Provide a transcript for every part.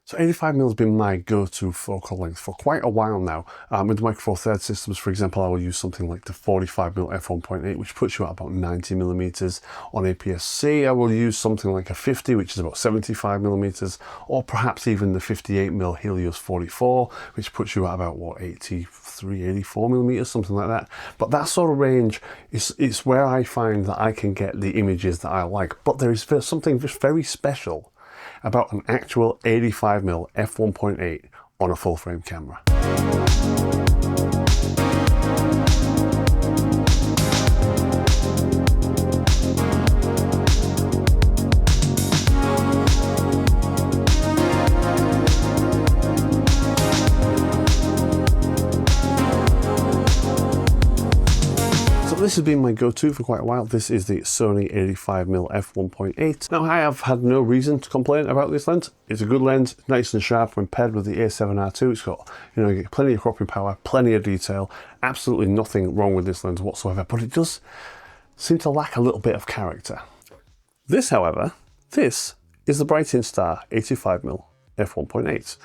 So 85mm has been my go-to focal length for quite a while now. With the Micro Four Thirds systems, for example, I will use something like the 45mm f1.8, which puts you at about 90mm. On APS-C, I will use something like a 50, which is about 75mm, or perhaps even the 58mm Helios 44, which puts you at about, what, 83, 84mm, something like that. But that sort of range is where I find that I can get the images that I like. But there is something just very special about an actual 85mm f1.8 on a full frame camera. This has been my go-to for quite a while. This is the Sony 85mm f1.8. Now, I have had no reason to complain about this lens. It's a good lens, nice and sharp when paired with the A7R2. It's got, you get plenty of cropping power, plenty of detail, absolutely nothing wrong with this lens whatsoever, but it does seem to lack a little bit of character. This, however, this is the Brightin Star 85mm f1.8,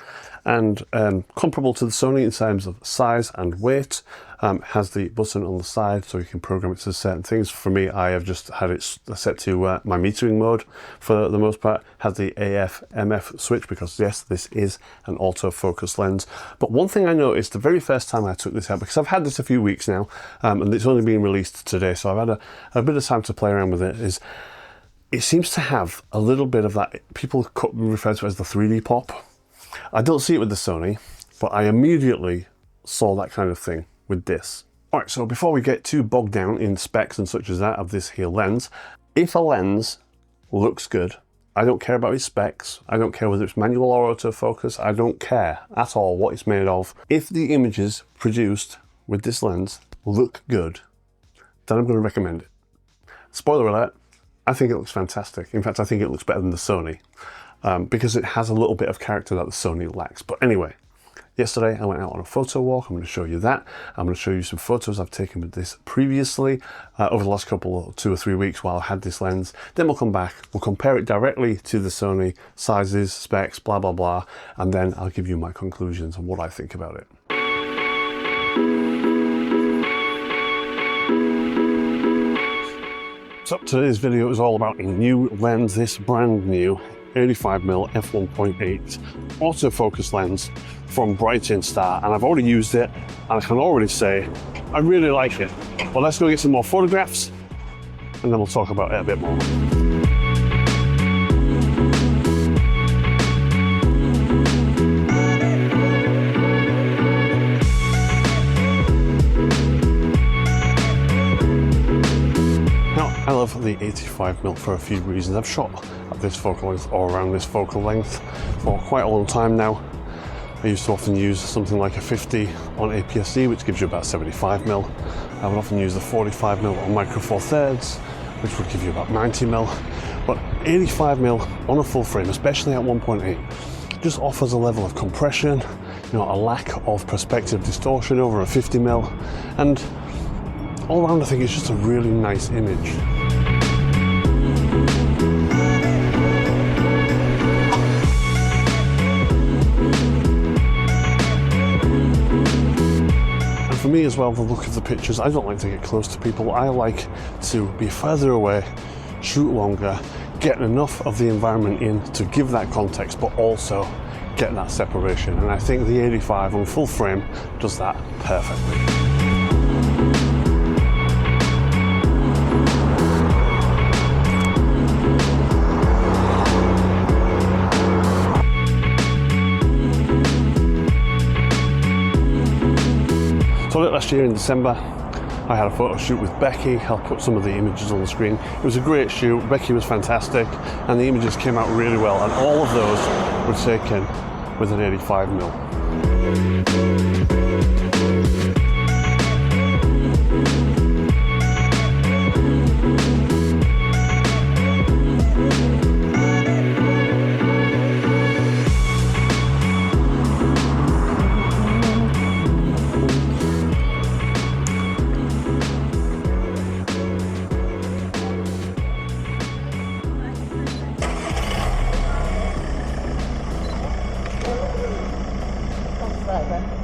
and comparable to the Sony in terms of size and weight. Has the button on the side so you can program it to certain things. For me, I have just had it set to my metering mode for the most part. Has the AF/MF switch because yes, this is an autofocus lens. But one thing I noticed the very first time I took this out, because I've had this a few weeks now, and it's only been released today, so I've had a bit of time to play around with it, is it seems to have a little bit of that, people refer to it as the 3D pop. I don't see it with the Sony, but I immediately saw that kind of thing with this. Alright, so before we get too bogged down in specs and such as that of this here lens, if a lens looks good, I don't care about its specs, I don't care whether it's manual or autofocus, I don't care at all what it's made of. If the images produced with this lens look good, then I'm going to recommend it. Spoiler alert, I think it looks fantastic. In fact, I think it looks better than the Sony, because it has a little bit of character that the Sony lacks. But anyway, yesterday I went out on a photo walk. I'm going to show you that. I'm going to show you some photos I've taken with this previously over the last 2 or 3 weeks while I had this lens. Then we'll come back, we'll compare it directly to the Sony, sizes, specs, blah, blah, blah, and then I'll give you my conclusions on what I think about it. So today's video is all about a new lens, this brand new 85mm f1.8 autofocus lens from Brightin Star, and I've already used it and I can already say I really like it. But let's go get some more photographs and then we'll talk about it a bit more. I love the 85mm for a few reasons. I've shot at this focal length or around this focal length for quite a long time now. I used to often use something like a 50 on APS-C, which gives you about 75mm. I would often use the 45mm on Micro Four Thirds, which would give you about 90mm. But 85mm on a full frame, especially at 1.8, just offers a level of compression, a lack of perspective distortion over a 50mm, and all around I think it's just a really nice image. And for me as well, the look of the pictures, I don't like to get close to people. I like to be further away, shoot longer, get enough of the environment in to give that context, but also get that separation. And I think the 85 on full frame does that perfectly. So last year in December, I had a photo shoot with Becky. I'll put some of the images on the screen. It was a great shoot. Becky was fantastic, and the images came out really well. And all of those were taken with an 85mm. Right then.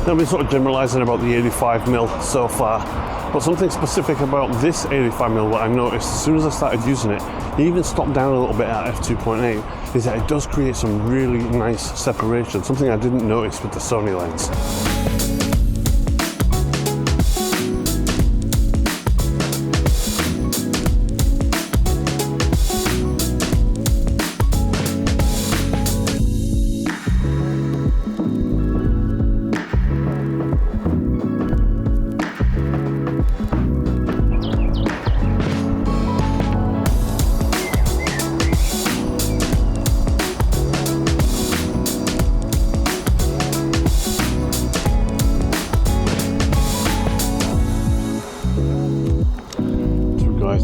I've been sort of generalising about the 85mm so far, but something specific about this 85mm that I noticed as soon as I started using it, even stopped down a little bit at f2.8, is that it does create some really nice separation, something I didn't notice with the Sony lens.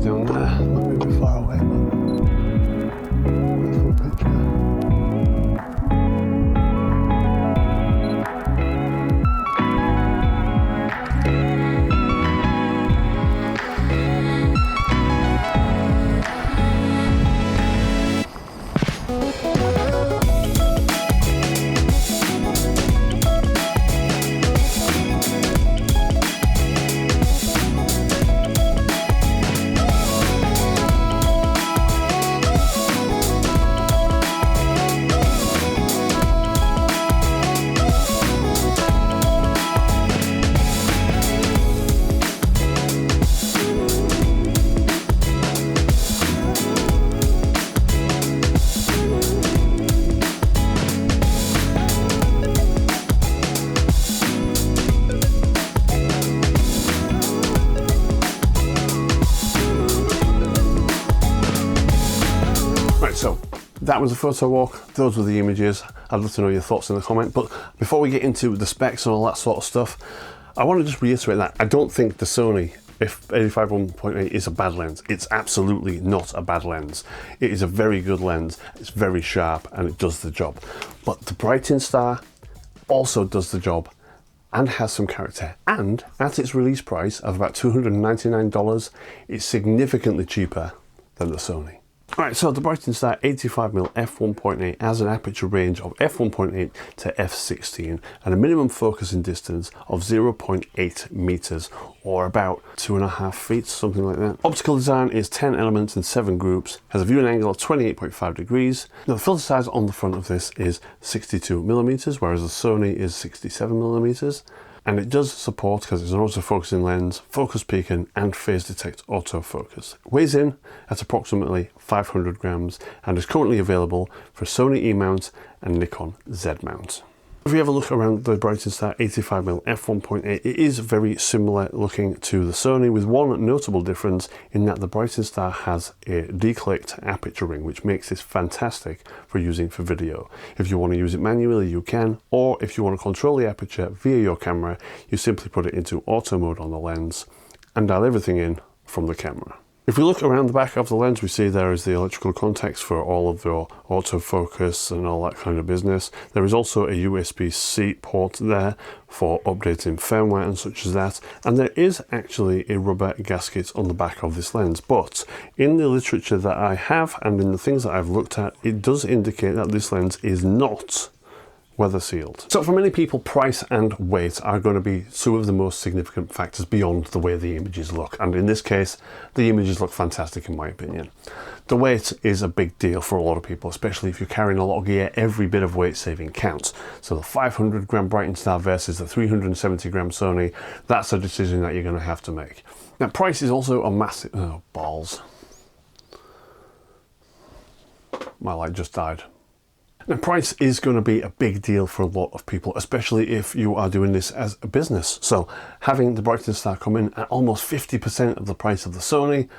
Down there, not a bit far away, but beautiful picture. So that was a photo walk, those were the images. I'd love to know your thoughts in the comment, but before we get into the specs and all that sort of stuff, I want to just reiterate that I don't think the Sony f85 1.8 is a bad lens. It's absolutely not a bad lens. It is a very good lens, it's very sharp and it does the job. But the Brightin Star also does the job and has some character, and at its release price of about $299, it's significantly cheaper than the Sony. Alright, so the Brightin Star 85mm f1.8 has an aperture range of f1.8 to f16 and a minimum focusing distance of 0.8 meters, or about 2.5 feet, something like that. Optical design is 10 elements in 7 groups, has a viewing angle of 28.5 degrees. Now the filter size on the front of this is 62mm, whereas the Sony is 67mm. And it does support, because it's an autofocusing lens, focus peaking and phase detect autofocus. It weighs in at approximately 500 grams and is currently available for Sony E mount and Nikon Z mount. If we have a look around the Brightin Star 85mm f1.8, it is very similar looking to the Sony, with one notable difference in that the Brightin Star has a declicked aperture ring, which makes this fantastic for using for video. If you want to use it manually, you can, or if you want to control the aperture via your camera, you simply put it into auto mode on the lens and dial everything in from the camera. If we look around the back of the lens, we see there is the electrical contacts for all of your autofocus and all that kind of business. There is also a USB-C port there for updating firmware and such as that. And there is actually a rubber gasket on the back of this lens. But in the literature that I have and in the things that I've looked at, it does indicate that this lens is not weather sealed. So for many people, price and weight are going to be two of the most significant factors beyond the way the images look. And in this case, the images look fantastic in my opinion. The weight is a big deal for a lot of people, especially if you're carrying a lot of gear. Every bit of weight saving counts. So the 500 gram Brightin Star versus the 370 gram Sony, that's a decision that you're going to have to make. Now price is also a massive, oh balls. My light just died. Now price is going to be a big deal for a lot of people, especially if you are doing this as a business. So having the Brightin Star come in at almost 50% of the price of the Sony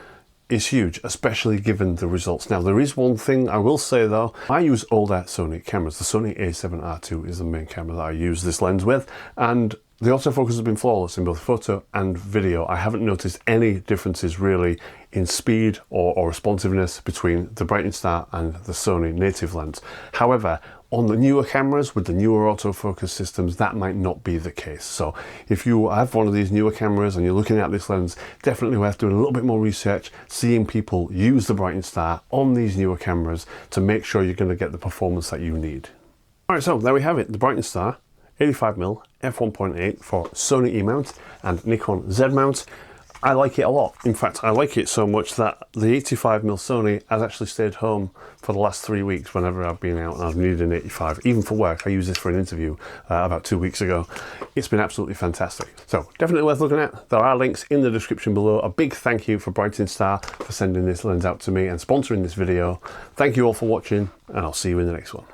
is huge, especially given the results. Now, there is one thing I will say though. I use older Sony cameras. The Sony a7R II is the main camera that I use this lens with, and the autofocus has been flawless in both photo and video. I haven't noticed any differences really in speed or responsiveness between the Brightin Star and the Sony native lens. However, on the newer cameras with the newer autofocus systems, that might not be the case. So if you have one of these newer cameras and you're looking at this lens, definitely worth doing a little bit more research, seeing people use the Brightin Star on these newer cameras to make sure you're going to get the performance that you need. All right, so there we have it, the Brightin Star 85mm f1.8 for Sony E mount and Nikon Z mount. I like it a lot. In fact, I like it so much that the 85mm Sony has actually stayed home for the last 3 weeks whenever I've been out and I've needed an 85. Even for work, I used this for an interview about 2 weeks ago. It's been absolutely fantastic. So definitely worth looking at. There are links in the description below. A big thank you for Brightin Star for sending this lens out to me and sponsoring this video. Thank you all for watching, and I'll see you in the next one.